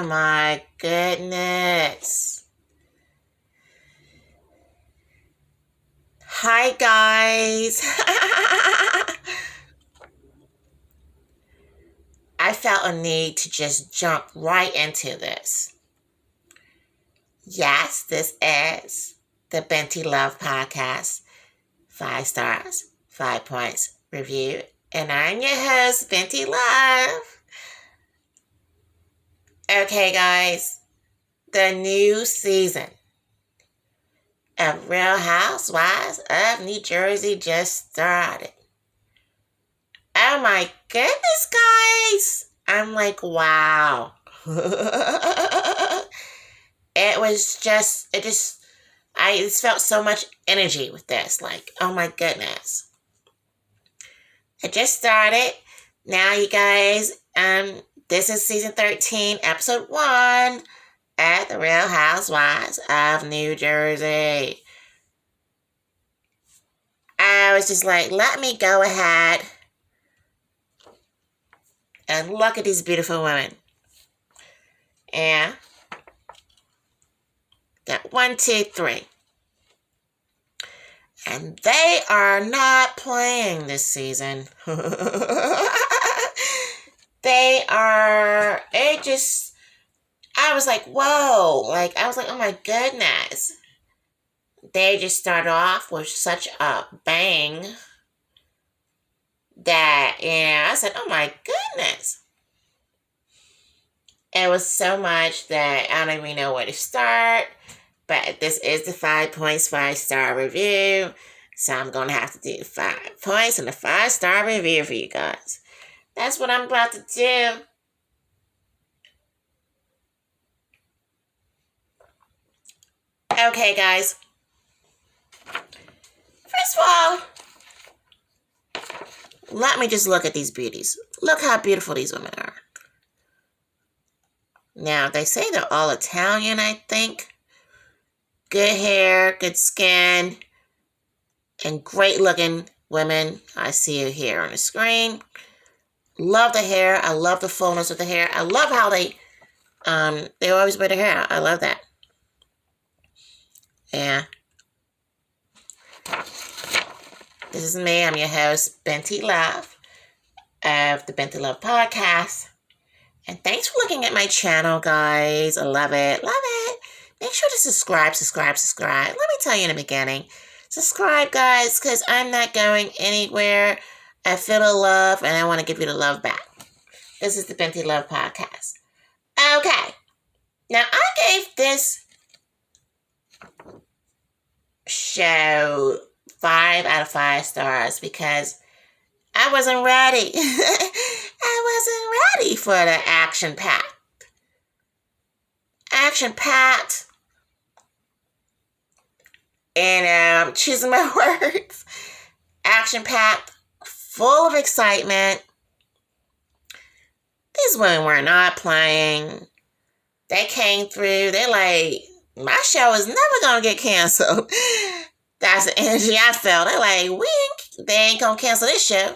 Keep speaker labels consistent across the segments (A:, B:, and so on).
A: my goodness. Hi, guys. I felt a need to just jump right into this. Yes, this is the Binti Love Podcast, 5 stars, 5 points review. And I'm your host, Binti Love. Okay, guys, the new season of Real Housewives of New Jersey just started. Oh my goodness, guys. I'm like, wow. I just felt so much energy with this. Like, oh my goodness. It just started. Now, you guys, this is season 13, episode 1 at the Real Housewives of New Jersey. I was just like, let me go ahead and look at these beautiful women. Yeah. Got 1, 2, 3. And they are not playing this season. I was like, whoa. I was like, oh my goodness. They just started off with such a bang that, I said, oh my goodness. It was so much that I don't even know where to start. But this is the 5 points, 5-star review. So I'm going to have to do 5 points and a 5-star review for you guys. That's what I'm about to do. Okay, guys. First of all, let me just look at these beauties. Look how beautiful these women are. Now, they say they're all Italian, I think. Good hair, good skin, and great looking women. I see you here on the screen. Love the hair. I love the fullness of the hair. I love how they always wear their hair out. I love that. Yeah. This is me. I'm your host, Binti Love of the Binti Love Podcast. And thanks for looking at my channel, guys. I love it. Love it. Make sure to subscribe. Let me tell you in the beginning. Subscribe, guys, because I'm not going anywhere. I feel the love, and I want to give you the love back. This is the Binti Love Podcast. Okay. Now, I gave this show 5 out of 5 stars because I wasn't ready. I wasn't ready for the action-packed. Action-packed. And I'm choosing my words. Action-packed. Full of excitement. These women were not playing. They came through. They're like, my show is never going to get canceled. That's the energy I felt. They're like, they ain't going to cancel this show.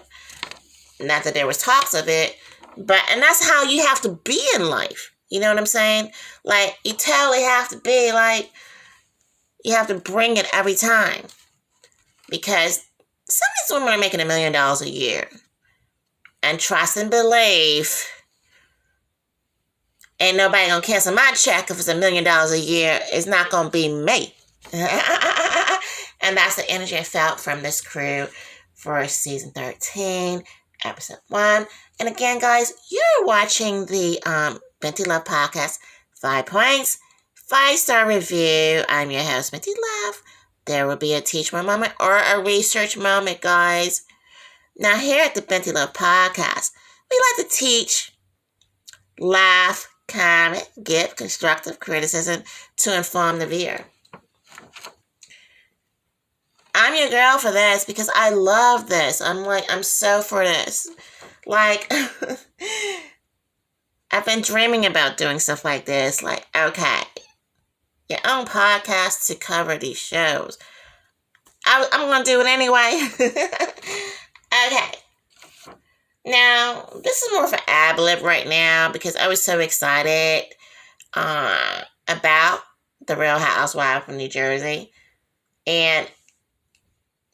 A: Not that there was talks of it. And that's how you have to be in life. You know what I'm saying? Like, you totally have to be like, you have to bring it every time. Because some of these women are making $1 million a year. And trust and believe, ain't nobody gonna cancel my check if it's $1 million a year. It's not gonna be me. And that's the energy I felt from this crew for season 13, episode 1. And again, guys, you're watching the Binti Love Podcast, 5 points, 5-star review. I'm your host, Binti Love. There will be a teach moment or a research moment, guys. Now, here at the Binti Love Podcast, we like to teach, laugh, comment, give constructive criticism to inform the viewer. I'm your girl for this because I love this. I'm so for this. Like, I've been dreaming about doing stuff like this. Like, okay, your own podcast to cover these shows. I'm going to do it anyway. Okay. Now, this is more of an ad lib right now because I was so excited. about the Real Housewives of New Jersey. And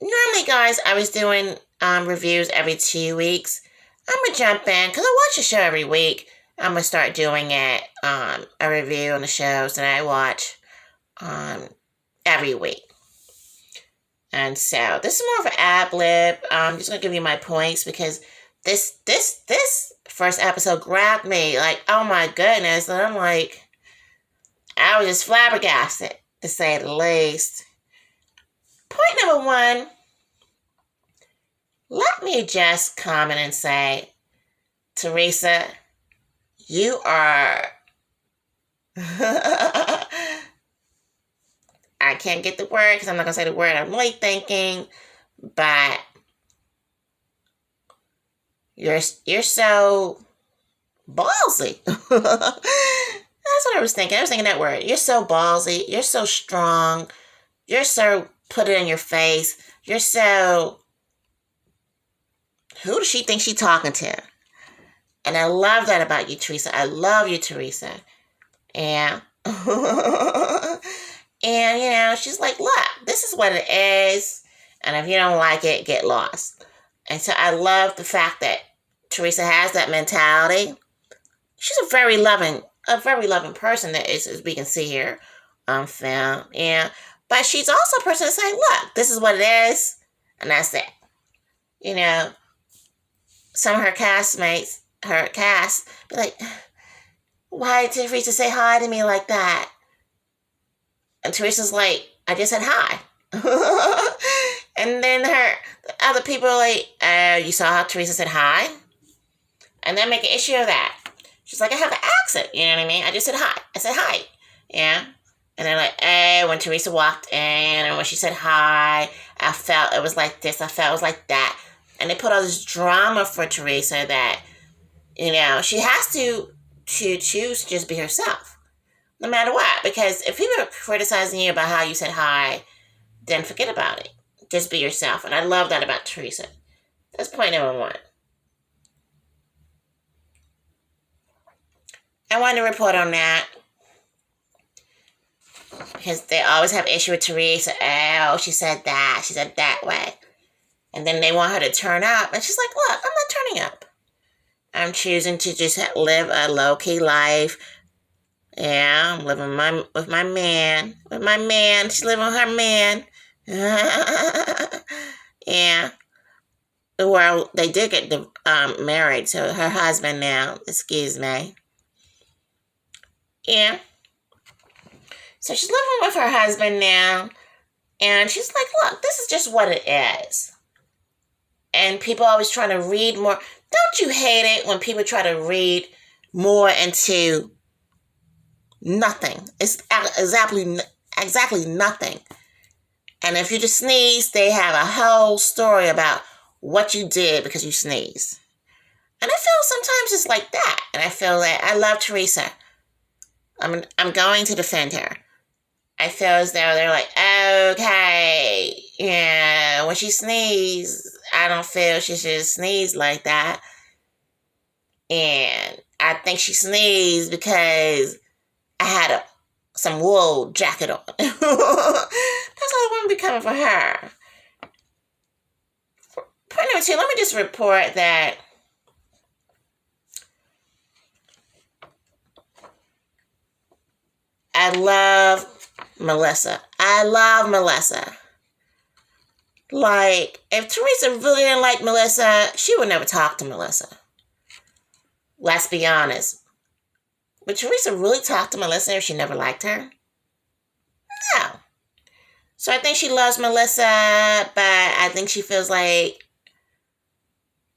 A: normally, guys, I was doing reviews every 2 weeks. I'm going to jump in because I watch the show every week. I'm going to start doing it, a review on the shows that I watch every week. And so this is more of an ad lib. I'm just going to give you my points because this first episode grabbed me. Like, oh my goodness. And I'm like, I was just flabbergasted, to say the least. Point number one, let me just comment and say, Teresa, you are... I can't get the word because I'm not going to say the word I'm really thinking, but you're so ballsy. That's what I was thinking. I was thinking that word. You're so ballsy. You're so strong. You're so put it in your face. You're so... Who does she think she's talking to? And I love that about you, Teresa. I love you, Teresa. And... And, you know, she's like, look, this is what it is. And if you don't like it, get lost. And so I love the fact that Teresa has that mentality. She's a very loving person, that is, as we can see here on film. Yeah. But she's also a person that's saying, look, this is what it is. And that's it. You know, some of her cast, be like, why did Teresa say hi to me like that? And Teresa's like, I just said hi. And then the other people are like, you saw how Teresa said hi? And then make an issue of that. She's like, I have an accent. You know what I mean? I just said hi. I said hi. Yeah. And they're like, when Teresa walked in and when she said hi, I felt it was like this. I felt it was like that. And they put all this drama for Teresa that, you know, she has to choose to just be herself. No matter what. Because if people are criticizing you about how you said hi, then forget about it. Just be yourself. And I love that about Teresa. That's point number one. I wanted to report on that. Because they always have issue with Teresa. Oh, she said that. She said that way. And then they want her to turn up. And she's like, look, I'm not turning up. I'm choosing to just live a low-key life. Yeah, I'm living with my man. With my man. She's living with her man. Yeah. Well, they did get married to her husband now. Excuse me. Yeah. So she's living with her husband now. And she's like, look, this is just what it is. And people always trying to read more. Don't you hate it when people try to read more into nothing? It's exactly nothing. And if you just sneeze, they have a whole story about what you did because you sneezed. And I feel sometimes it's like that. And I feel that I love Teresa. I'm going to defend her. I feel as though they're like, okay, yeah, when she sneezes, I don't feel she should sneeze like that. And I think she sneezed because I had some wool jacket on. That's why I want to be coming for her. Point number two, let me just report that I love Melissa. I love Melissa. Like, if Teresa really didn't like Melissa, she would never talk to Melissa. Let's be honest. Would Teresa really talk to Melissa if she never liked her? No. So I think she loves Melissa, but I think she feels like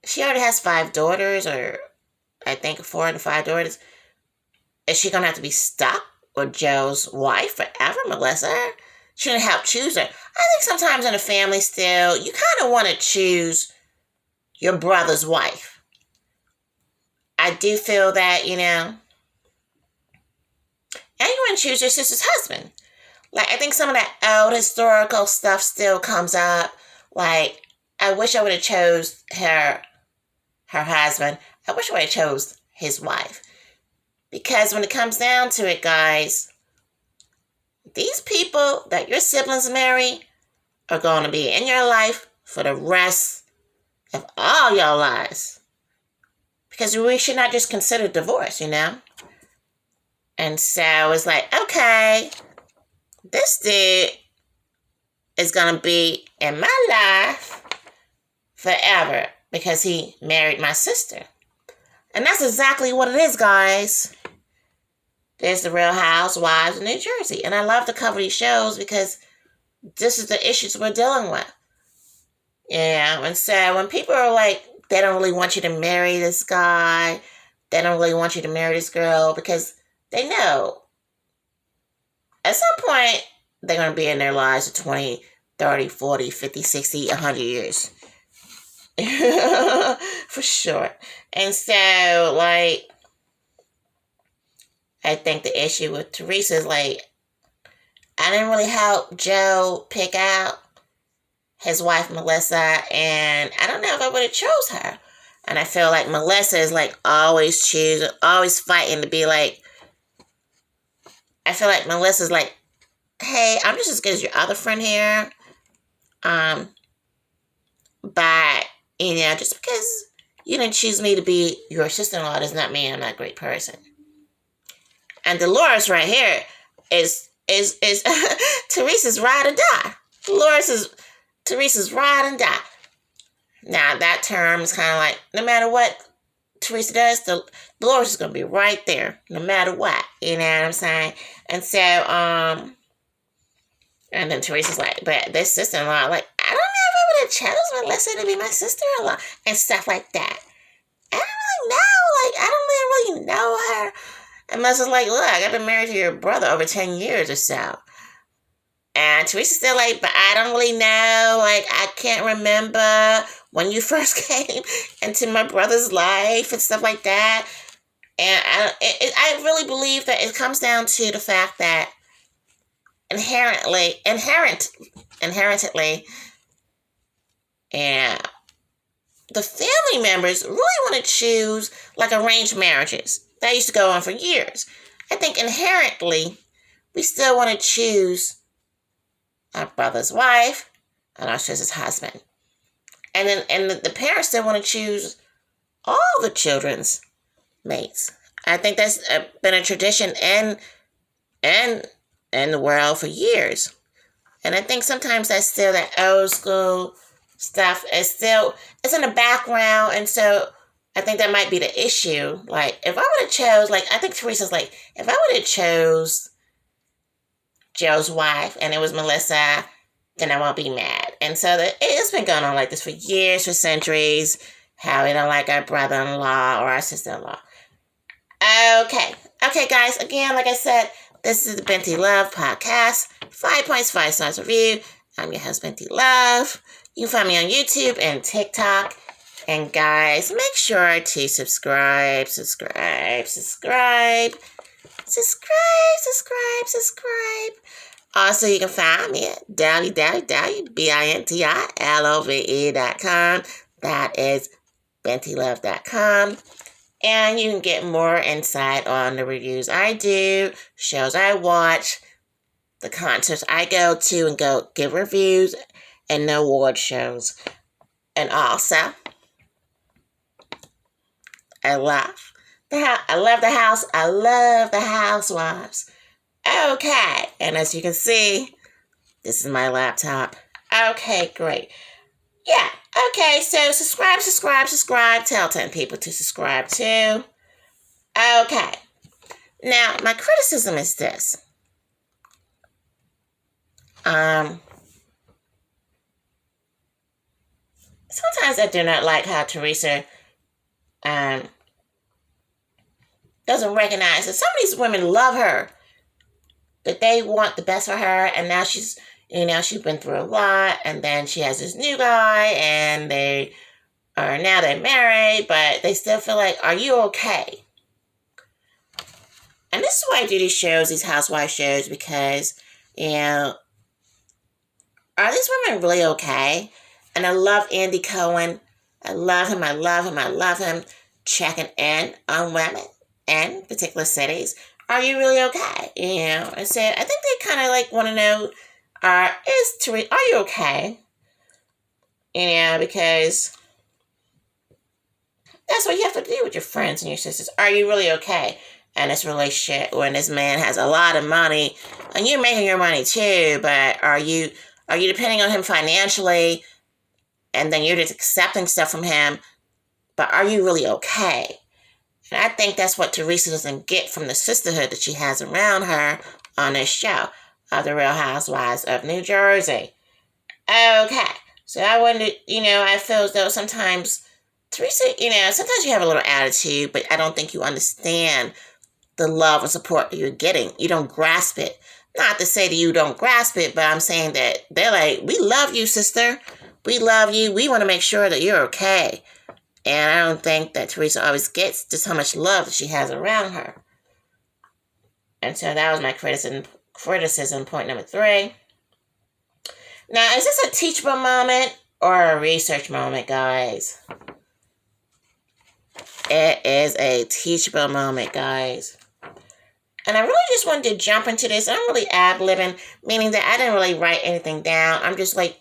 A: she already has 5 daughters, or I think 4 of the 5 daughters. Is she going to have to be stuck with Joe's wife forever, Melissa? She didn't help choose her. I think sometimes in a family still, you kind of want to choose your brother's wife. I do feel that, you know, and you want to choose your sister's husband. Like, I think some of that old historical stuff still comes up. Like, I wish I would have chose her husband. I wish I would have chose his wife. Because when it comes down to it, guys, these people that your siblings marry are going to be in your life for the rest of all your lives. Because we should not just consider divorce, And so it's like, okay, this dude is going to be in my life forever because he married my sister. And that's exactly what it is, guys. There's the Real Housewives of New Jersey. And I love to cover these shows because this is the issues we're dealing with. And so when people are like, they don't really want you to marry this guy, they don't really want you to marry this girl, because they know at some point they're going to be in their lives for 20, 30, 40, 50, 60, 100 years. For sure. And so, like, I think the issue with Teresa is, like, I didn't really help Joe pick out his wife, Melissa, and I don't know if I would have chose her. And I feel like Melissa is, like, always fighting to be, like, I feel like Melissa's like, hey, I'm just as good as your other friend here. But, just because you didn't choose me to be your sister-in-law does not mean I'm not a great person. And Dolores right here is Teresa's ride or die. Teresa's ride and die. Now, that term is kind of like, no matter what Teresa does, Dolores is going to be right there, no matter what. You know what I'm saying? And so, and then Teresa's like, but this sister-in-law, like, I don't know if I would have chose Melissa to be my sister-in-law, and stuff like that. I don't really know. Like, I don't really know her. And Melissa's like, look, I've been married to your brother over 10 years or so. And Teresa's still like, but I don't really know. Like, I can't remember when you first came into my brother's life and stuff like that. And I really believe that it comes down to the fact that inherently, and the family members really want to choose like arranged marriages. That used to go on for years. I think inherently, we still want to choose our brother's wife and our sister's husband. And then the parents still want to choose all the children's mates. I think that's been a tradition in the world for years. And I think sometimes that's still that old school stuff. It's in the background. And so I think that might be the issue. Like, if I would have chose, like, I think Teresa's like, if I would have chose Joe's wife and it was Melissa, then I won't be mad. And so it's been going on like this for years, for centuries, how we don't like our brother-in-law or our sister-in-law. Okay, guys, again, like I said, this is the Binti Love podcast, 5 points, 5 stars review. I'm your host, Binti Love. You can find me on YouTube and TikTok. And guys, make sure to subscribe. Also, you can find me at www.bintilove.com. That is bintilove.com. And you can get more insight on the reviews I do, shows I watch, the concerts I go to and go give reviews, and the award shows. And also, I love the house. I love the housewives. Okay. And as you can see, this is my laptop. Okay, great. Yeah. Okay, so subscribe. Tell 10 people to subscribe too. Okay. Now, my criticism is this. Sometimes I do not like how Teresa doesn't recognize that some of these women love her, that they want the best for her, and now she's been through a lot, and then she has this new guy, and they're married, but they still feel like, are you okay? And this is why I do these shows, these housewife shows, because, are these women really okay? And I love Andy Cohen. I love him checking in on women in particular cities, are you really okay? And so I think they kind of like want to know, are you okay? Because that's what you have to do with your friends and your sisters. Are you really okay in this relationship when this man has a lot of money and you're making your money too, but are you depending on him financially and then you're just accepting stuff from him, but are you really okay? And I think that's what Teresa doesn't get from the sisterhood that she has around her on this show of The Real Housewives of New Jersey. Okay, so I wondered, I feel as though sometimes Teresa, sometimes you have a little attitude, but I don't think you understand the love and support that you're getting. You don't grasp it. Not to say that you don't grasp it, but I'm saying that they're like, we love you, sister. We love you. We want to make sure that you're okay. And I don't think that Teresa always gets just how much love that she has around her. And so that was my criticism point number 3. Now, is this a teachable moment or a research moment, guys? It is a teachable moment, guys. And I really just wanted to jump into this. I'm really ad-libbing, meaning that I didn't really write anything down. I'm just like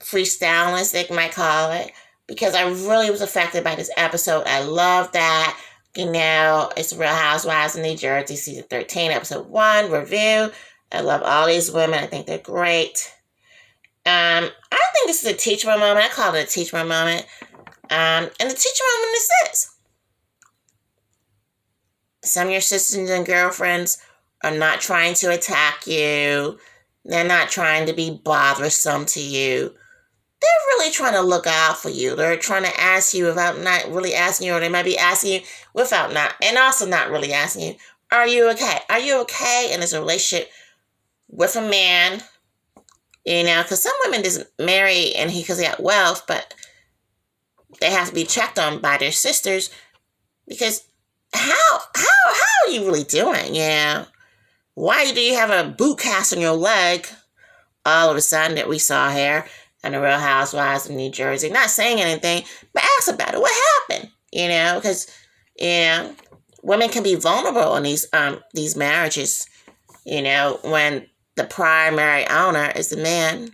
A: freestyling, as they might call it, because I really was affected by this episode. I love that. It's Real Housewives of New Jersey, season 13, episode 1, review. I love all these women. I think they're great. I think this is a teachable moment. I call it a teachable moment. And the teachable moment is this. Some of your sisters and girlfriends are not trying to attack you. They're not trying to be bothersome to you. They're really trying to look out for you. They're trying to ask you without not really asking you, or they might be asking you without not, and also not really asking you, are you okay? Are you okay in this relationship with a man? Because some women just marry because they got wealth, but they have to be checked on by their sisters because how are you really doing? Why do you have a boot cast on your leg all of a sudden that we saw here on The Real Housewives of New Jersey? Not saying anything, but ask about it. What happened? Because women can be vulnerable in these marriages. When the primary owner is the man.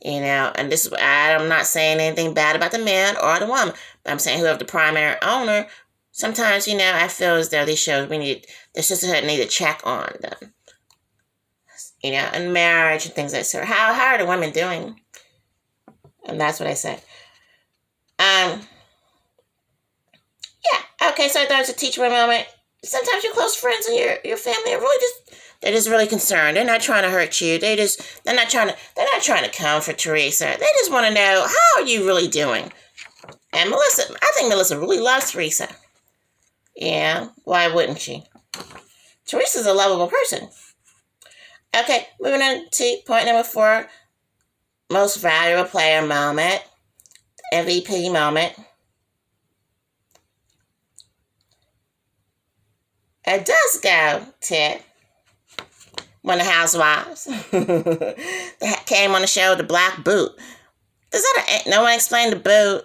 A: And this, I'm not saying anything bad about the man or the woman, but I'm saying whoever the primary owner, sometimes, I feel as though these shows, the sisterhood need to check on them, and marriage and things like that. So how are the women doing? And that's what I said. Okay, so there's a teachable moment. Sometimes your close friends and your family are really they're just really concerned. They're not trying to hurt you. They're not trying to comfort Teresa. They just want to know, how are you really doing? And I think Melissa really loves Teresa. Yeah, why wouldn't she? Teresa's a lovable person. Okay, moving on to point number 4. Most valuable player moment. MVP moment. It does go to one of the housewives that came on the show with the black boot. No one explained the boot.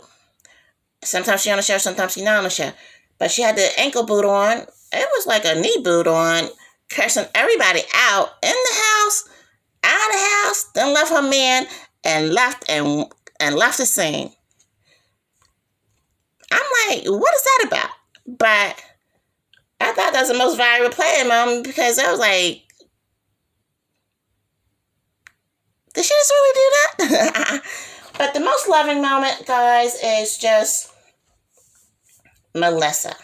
A: Sometimes she's on the show, sometimes she's not on the show. But she had the ankle boot on. It was like a knee boot on, cursing everybody out in the house, out of the house, then left her man and left the scene. I'm like, what is that about? But I thought that was the most valuable player moment because I was like, did she just really do that? But the most loving moment, guys, is just Melissa.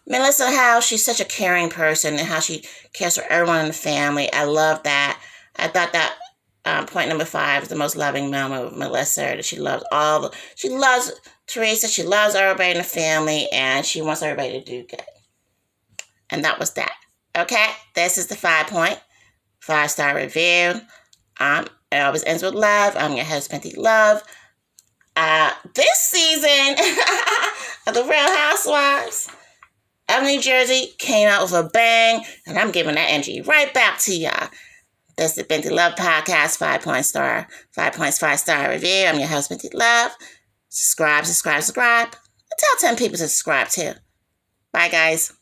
A: Melissa, how she's such a caring person and how she cares for everyone in the family. I love that. I thought that point number 5 is the most loving moment with Melissa. That she loves Teresa. She loves everybody in the family, and she wants everybody to do good. And that was that. Okay, this is the 5-point 5-star review. It always ends with love. I'm your host, Binti Love. This season of The Real Housewives of New Jersey came out with a bang, and I'm giving that energy right back to y'all. This is the Binti Love podcast, 5 points 5-star review. I'm your host, Binti Love. Subscribe. And tell 10 people to subscribe too. Bye, guys.